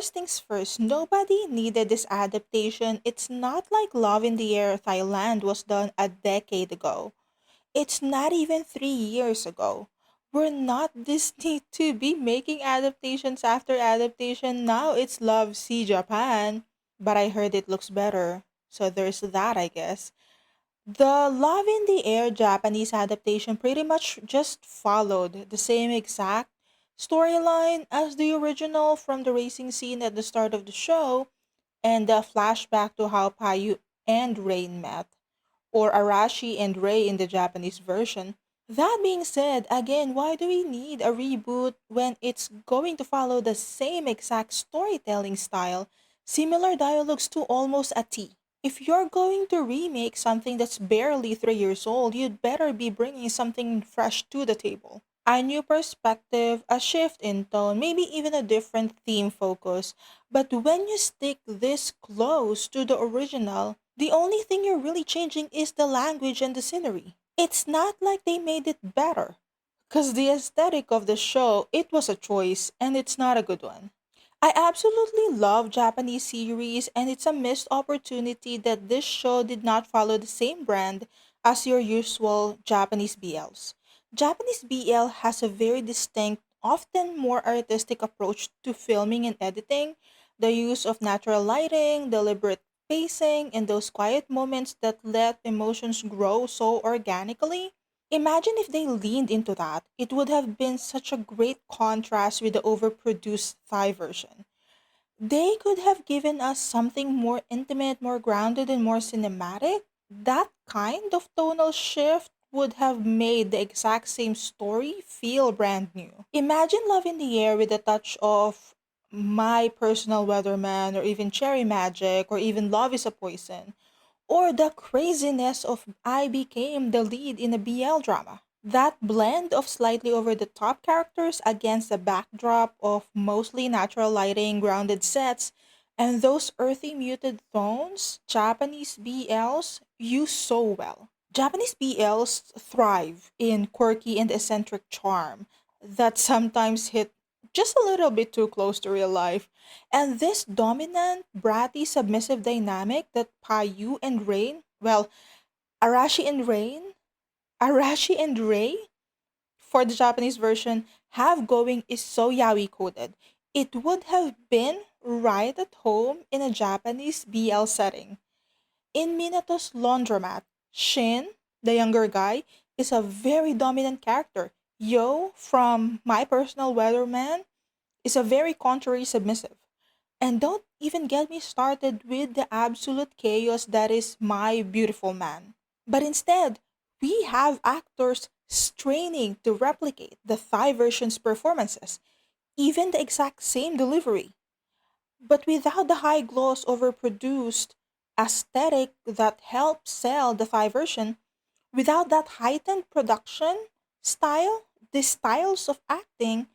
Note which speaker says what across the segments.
Speaker 1: first things first, nobody needed this adaptation. It's not like Love in the Air Thailand was done a decade ago. It's not even 3 years ago. We're not Disney to be making adaptations after adaptation. Now it's Love See Japan. But I heard it looks better. So there's that, I guess. The Love in the Air Japanese adaptation pretty much just followed the same exact storyline as the original from the racing scene at the start of the show and the flashback to how Payu and Rain met, or Arashi and Rei in the Japanese version. That being said, again, why do we need a reboot when it's going to follow the same exact storytelling style, similar dialogues to almost a T? If you're going to remake something that's barely 3 years old, you'd better be bringing something fresh to the table. A new perspective, a shift in tone, maybe even a different theme focus. But when you stick this close to the original, the only thing you're really changing is the language and the scenery. It's not like they made it better. Because the aesthetic of the show, it was a choice, and it's not a good one. I absolutely love Japanese series, and it's a missed opportunity that this show did not follow the same brand as your usual Japanese BLs. Japanese BL has a very distinct, often more artistic approach to filming and editing. The use of natural lighting, deliberate pacing, and those quiet moments that let emotions grow so organically. Imagine if they leaned into that. It would have been such a great contrast with the overproduced Thai version. They could have given us something more intimate, more grounded, and more cinematic. That kind of tonal shift would have made the exact same story feel brand new. Imagine Love in the Air with a touch of My Personal Weatherman, or even Cherry Magic, or even Love is a Poison, or the craziness of I became the lead in a BL drama. That blend of slightly over the top characters against the backdrop of mostly natural lighting, grounded sets, and those earthy muted tones Japanese BLs use so well. Japanese BLs thrive in quirky and eccentric charm that sometimes hit just a little bit too close to real life. And this dominant, bratty, submissive dynamic that Payu and Rain, well, Arashi and Rain, Arashi and Rei for the Japanese version have going is so yaoi coded. It would have been right at home in a Japanese BL setting. In Minato's laundromat, Shin, the younger guy, is a very dominant character. Yo from My Personal Weatherman is a very contrary submissive. And don't even get me started with the absolute chaos that is My Beautiful Man. But instead, we have actors straining to replicate the Thai version's performances, even the exact same delivery, but without the high gloss overproduced aesthetic that helps sell the Thai version. Without that heightened production style, the styles of acting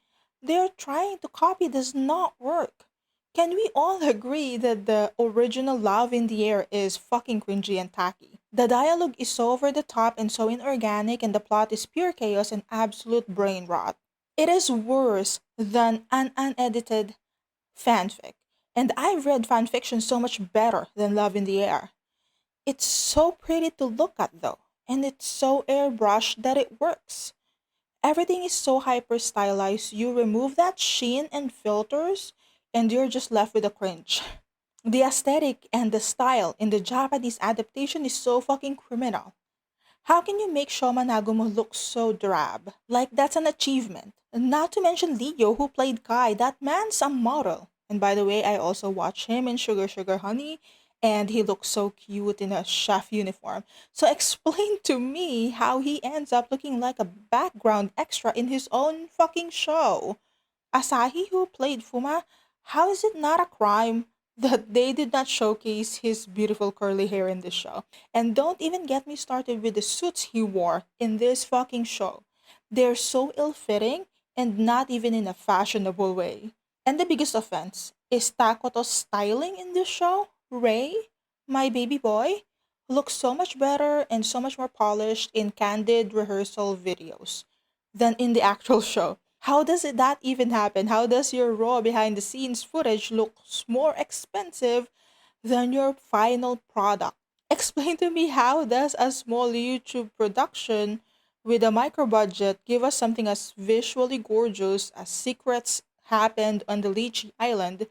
Speaker 1: they're trying to copy does not work. Can we all agree that the original Love in the Air is fucking cringy and tacky? The dialogue is so over the top and so inorganic, and the plot is pure chaos and absolute brain rot. It is worse than an unedited fanfic. And I've read fanfiction so much better than Love in the Air. It's so pretty to look at though, and it's so airbrushed that it works. Everything is so hyper stylized, you remove that sheen and filters, and you're just left with a cringe. The aesthetic and the style in the Japanese adaptation is so fucking criminal. How can you make Shoma Nagumo look so drab? Like that's an achievement. Not to mention Leo who played Kai, that man's a model. And by the way, I also watched him in Sugar Sugar Honey and he looks so cute in a chef uniform. So explain to me how he ends up looking like a background extra in his own fucking show. Asahi, who played Fuma, how is it not a crime that they did not showcase his beautiful curly hair in this show? And don't even get me started with the suits he wore in this fucking show. They're so ill fitting and not even in a fashionable way. And the biggest offense is Takoto's styling in this show. Ray, my baby boy, looks so much better and so much more polished in candid rehearsal videos than in the actual show. How does that even happen? How does your raw behind the scenes footage looks more expensive than your final product? Explain to me, how does a small YouTube production with a micro budget give us something as visually gorgeous as Secrets Happened on the Lychee Island,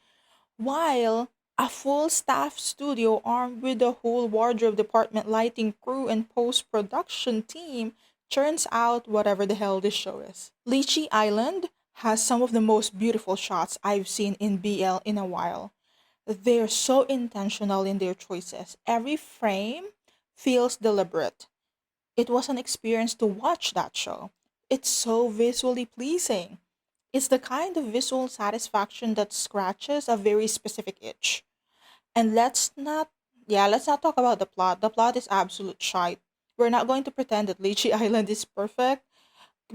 Speaker 1: while a full staff studio armed with a whole wardrobe department, lighting crew, and post production team churns out whatever the hell this show is? Lychee Island has some of the most beautiful shots I've seen in BL in a while. They're so intentional in their choices. Every frame feels deliberate. It was an experience to watch that show. It's so visually pleasing. It's the kind of visual satisfaction that scratches a very specific itch. And let's not talk about the plot. The plot is absolute shite. We're not going to pretend that Lychee Island is perfect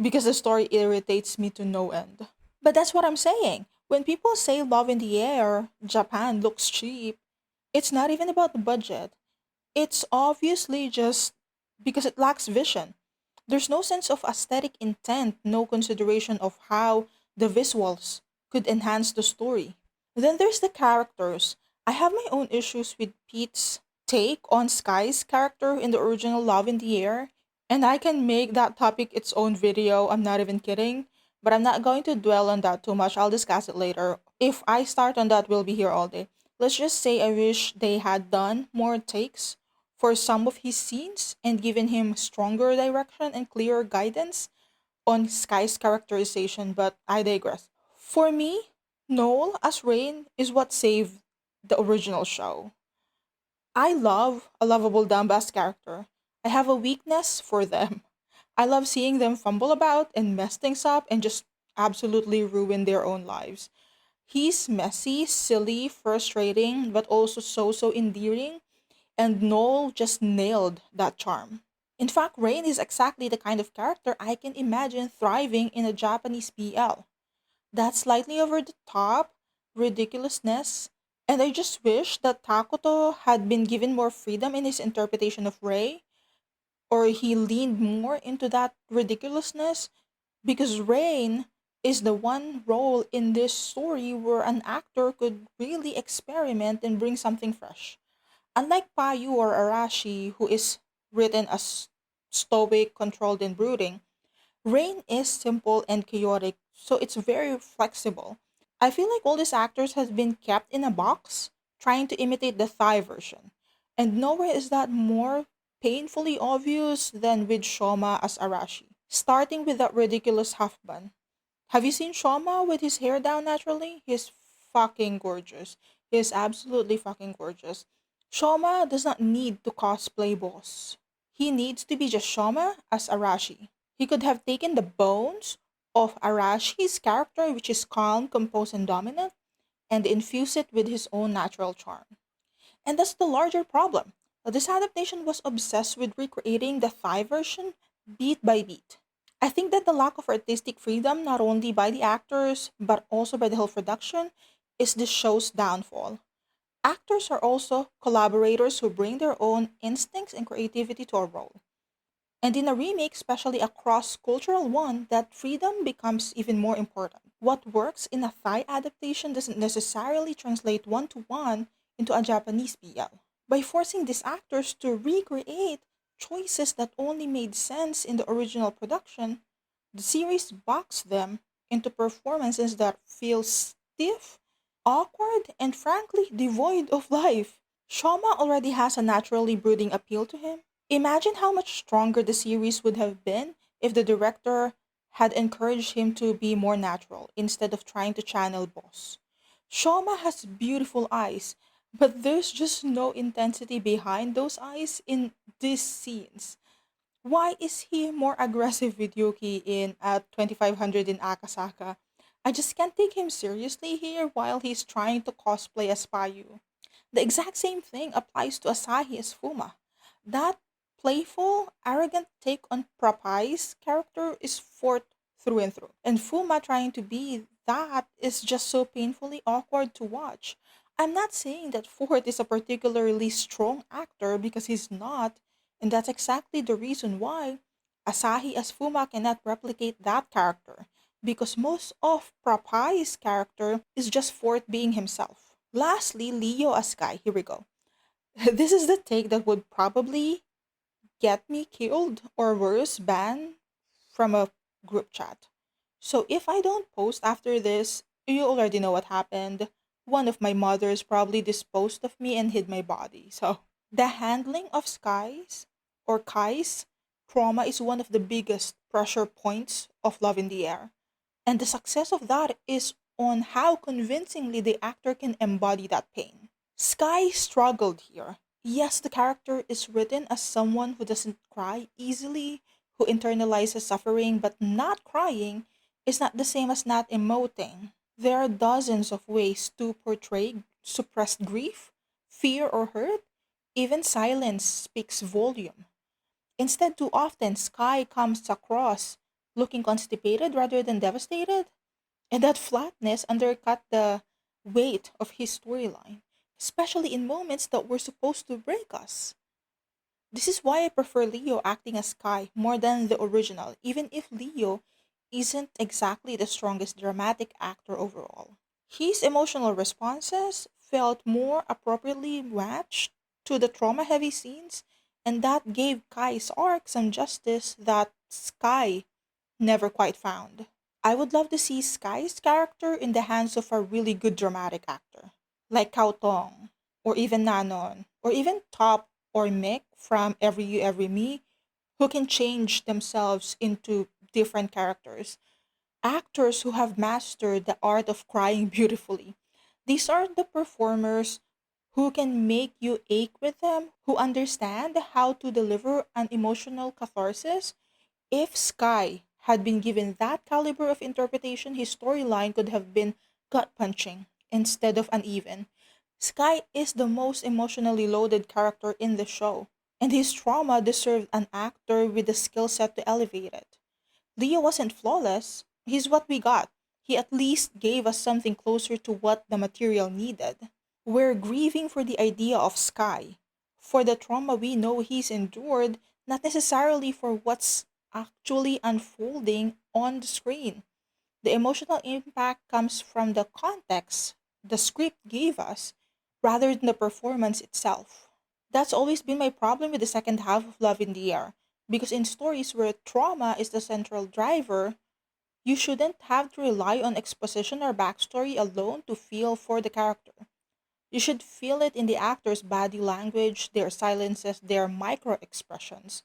Speaker 1: because the story irritates me to no end. But that's what I'm saying. When people say Love in the Air, Japan looks cheap, it's not even about the budget. It's obviously just because it lacks vision. There's no sense of aesthetic intent, no consideration of how the visuals could enhance the story. Then there's the characters. I have my own issues with Pete's take on Sky's character in the original Love in the Air, and I can make that topic its own video. I'm not even kidding. But I'm not going to dwell on that too much. I'll discuss it later. If I start on that, we'll be here all day. Let's just say I wish they had done more takes for some of his scenes and given him stronger direction and clearer guidance on Sky's characterization, but I digress. For me, Noel as Rain is what saved the original show. I love a lovable dumbass character. I have a weakness for them. I love seeing them fumble about and mess things up and just absolutely ruin their own lives. He's messy, silly, frustrating, but also so endearing, and Noel just nailed that charm. In fact, Rain is exactly the kind of character I can imagine thriving in a Japanese BL. That slightly over the top ridiculousness, and I just wish that Takuto had been given more freedom in his interpretation of Rei, or he leaned more into that ridiculousness, because Rain is the one role in this story where an actor could really experiment and bring something fresh. Unlike Payu or Arashi, who is written as stoic, controlled, and brooding, Rain is simple and chaotic, so it's very flexible. I feel like all these actors has been kept in a box, trying to imitate the Thai version. And nowhere is that more painfully obvious than with Shoma as Arashi. Starting with that ridiculous half bun. Have you seen Shoma with his hair down naturally? He's fucking gorgeous. He is absolutely fucking gorgeous. Shoma does not need to cosplay boss. He needs to be just Shoma as Arashi. He could have taken the bones of Arashi's character, which is calm, composed, and dominant, and infuse it with his own natural charm. And that's the larger problem. This adaptation was obsessed with recreating the Thai version beat by beat. I think that the lack of artistic freedom, not only by the actors, but also by the whole production, is the show's downfall. Actors are also collaborators who bring their own instincts and creativity to a role. And in a remake, especially a cross cultural one, that freedom becomes even more important. What works in a Thai adaptation doesn't necessarily translate one to one into a Japanese BL. By forcing these actors to recreate choices that only made sense in the original production, the series boxed them into performances that feel stiff, awkward, and frankly devoid of life. Shoma already has a naturally brooding appeal to him. Imagine how much stronger the series would have been if the director had encouraged him to be more natural instead of trying to channel Boss. Shoma has beautiful eyes, but there's just no intensity behind those eyes in these scenes. Why is he more aggressive with Yuki in at 2500 in Akasaka? I just can't take him seriously here while he's trying to cosplay as Payu. The exact same thing applies to Asahi as Fuma. That playful, arrogant take on Propai's character is forth through and through. And Fuma trying to be that is just so painfully awkward to watch. I'm not saying that Ford is a particularly strong actor because he's not, and that's exactly the reason why Asahi as Fuma cannot replicate that character. because most of Propai's character is just Fort being himself. Lastly, Leo as Sky. Here we go. This is the take that would probably get me killed or worse, banned from a group chat. So if I don't post after this, you already know what happened. One of my mothers probably disposed of me and hid my body. So the handling of Kai's trauma is one of the biggest pressure points of Love in the Air. And the success of that is on how convincingly the actor can embody that pain. Sky struggled here. Yes, the character is written as someone who doesn't cry easily, who internalizes suffering, but not crying is not the same as not emoting. There are dozens of ways to portray suppressed grief, fear, or hurt. Even silence speaks volume. Instead, too often, Sky comes across looking constipated rather than devastated. And that flatness undercut the weight of his storyline, especially in moments that were supposed to break us. This is why I prefer Leo acting as Sky more than the original, even if Leo isn't exactly the strongest dramatic actor overall. His emotional responses felt more appropriately matched to the trauma heavy scenes, and that gave Kai's arc some justice that Sky never quite found. I would love to see Sky's character in the hands of a really good dramatic actor, like Kao Tong, or even Nanon, or even Top or Mick from Every You, Every Me, who can change themselves into different characters. Actors who have mastered the art of crying beautifully. These are the performers who can make you ache with them, who understand how to deliver an emotional catharsis. If Sky had been given that caliber of interpretation, his storyline could have been gut punching instead of uneven. Sky is the most emotionally loaded character in the show, and his trauma deserved an actor with the skill set to elevate it. Leo wasn't flawless, he's what we got. He at least gave us something closer to what the material needed. We're grieving for the idea of Sky, for the trauma we know he's endured, not necessarily for what's actually unfolding on the screen. The emotional impact comes from the context the script gave us rather than the performance itself. That's always been my problem with the second half of Love in the Air, because in stories where trauma is the central driver, you shouldn't have to rely on exposition or backstory alone to feel for the character. You should feel it in the actor's body language, their silences, their micro expressions.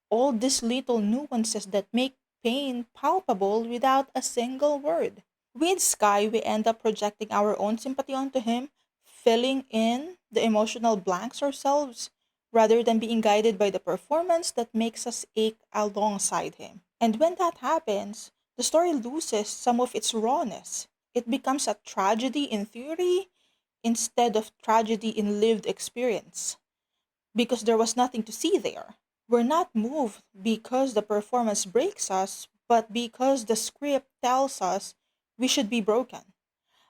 Speaker 1: All these little nuances that make pain palpable without a single word. With Sky, we end up projecting our own sympathy onto him, filling in the emotional blanks ourselves, rather than being guided by the performance that makes us ache alongside him. And when that happens, the story loses some of its rawness. It becomes a tragedy in theory instead of tragedy in lived experience because there was nothing to see there. We're not moved because the performance breaks us, but because the script tells us we should be broken.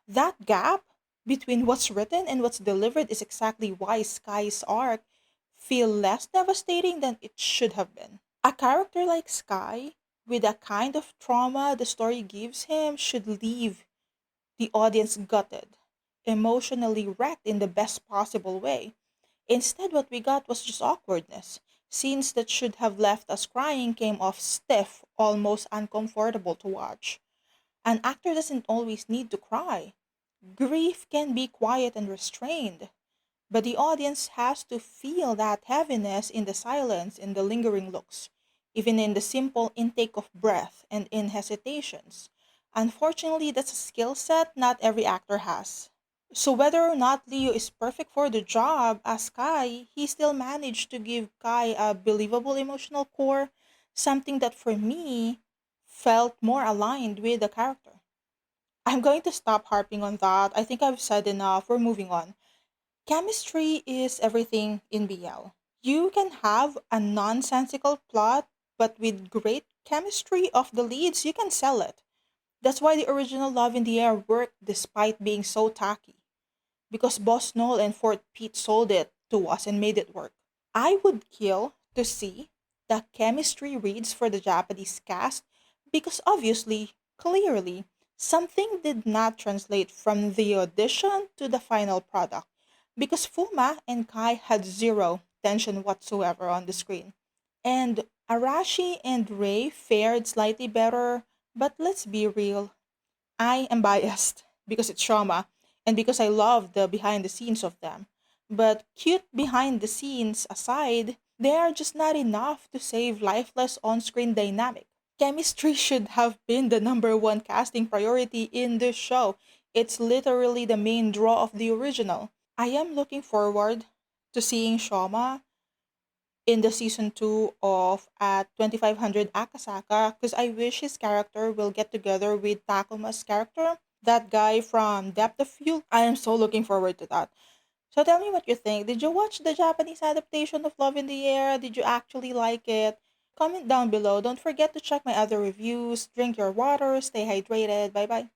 Speaker 1: That gap between what's written and what's delivered is exactly why Sky's arc feel less devastating than it should have been. A character like Sky, with the kind of trauma the story gives him, should leave the audience gutted, emotionally wrecked in the best possible way. Instead, what we got was just awkwardness. Scenes that should have left us crying came off stiff, almost uncomfortable to watch. An actor doesn't always need to cry. Grief can be quiet and restrained, but the audience has to feel that heaviness in the silence, in the lingering looks, even in the simple intake of breath and in hesitations. Unfortunately, that's a skill set not every actor has. So whether or not Leo is perfect for the job as Kai, he still managed to give Kai a believable emotional core, something that for me felt more aligned with the character. I'm going to stop harping on that. I think I've said enough. We're moving on. Chemistry is everything in BL. You can have a nonsensical plot, but with great chemistry of the leads, you can sell it. That's why the original Love in the Air worked despite being so tacky. Because Boss Noel and Fort Pete sold it to us and made it work. I would kill to see the chemistry reads for the Japanese cast because obviously Clearly, something did not translate from the audition to the final product because Fuma and Kai had zero tension whatsoever on the screen. And Arashi and Ray fared slightly better, but let's be real, I am biased because it's trauma and because I love the behind the scenes of them. But cute behind the scenes aside, they are just not enough to save lifeless on screen dynamic. Chemistry should have been the number one casting priority in this show. It's literally the main draw of the original. I am looking forward to seeing Shoma in the season 2 of at 2500 Akasaka because I wish his character will get together with Takuma's character, that guy from Depth of Field. I am so looking forward to that. So tell me what you think. Did you watch the Japanese adaptation of Love in the Air? Did you actually like it? Comment down below. Don't forget to check my other reviews. Drink your water, stay hydrated. Bye bye.